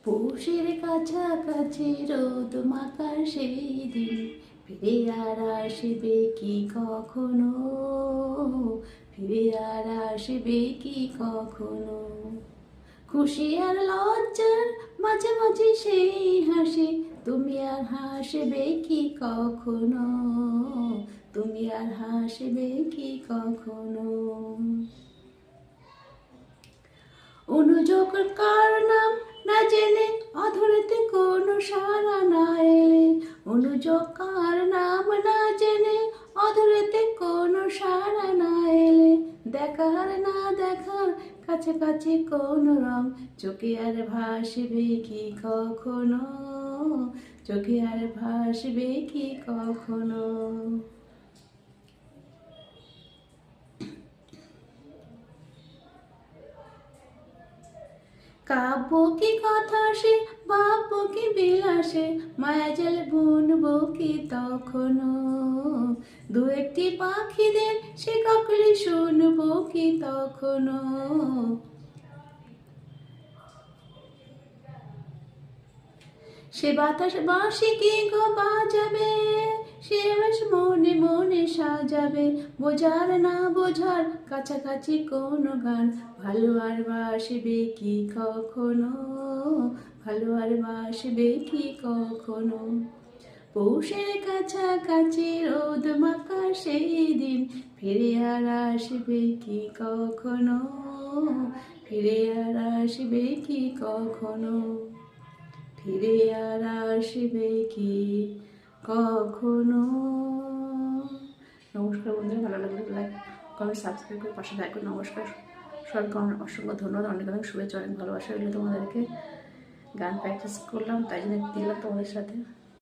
পৌষের কাছাকাছি রোদ মাখা সেই দিন ফিরে আর আসবে কি কখনো, ফিরে আর আসবে কি কখনো। খুশি আর লজ্জার মাঝে মাঝে সেই হাসি, তুমি আর হাসবে কি কখনো, তুমি আর হাসবে কি কখনো। অনুযোগ কার নাম না জেনে অধরতে কোনো সারা না এলে, অনুযোগ কার নাম না জেনে অধরতে কোনো সারা না এলে, দেখার না দেখার কাছাকাছি কোনো রং চোখে আর ভাসবে কি কখনো, চোখে আর ভাসবে কি কখনো। কাব্য কি কথা সে, ভাবব কি বিলাসে, মায়া জল বুনবো কি তখনো, দু একটি পাখিদের সে কাকলি শুনবো কি তখনো। সে বাতাস বাঁশি কি গো বাজাবে, সে বেশ মনে মনে সাজাবে, বোঝার না বোঝার কাছাকাছি কোনো গান, ভালো আর বাসবে কি কখনো, ভালো আর বাসবে কি কখনো। পৌষের কাছাকাছি রোদ মাখা সেই দিন ফিরে আর আসবে কি কখনো, ফিরে আর আসবে কি কখনো, ফিরে আর আসবে কি কখনো। নমস্কার বন্ধুরা, ভালো লাগলে লাইক কমেন্ট সাবস্ক্রাইব করে পাশে থাকবেন। নমস্কার, সবাইকে অসংখ্য ধন্যবাদ, অনেক অনেক শুভেচ্ছা, অনেক ভালোবাসা রইল তোমাদেরকে। গান প্র্যাকটিস করলাম তাই জন্য দিলাম তোমাদের সাথে।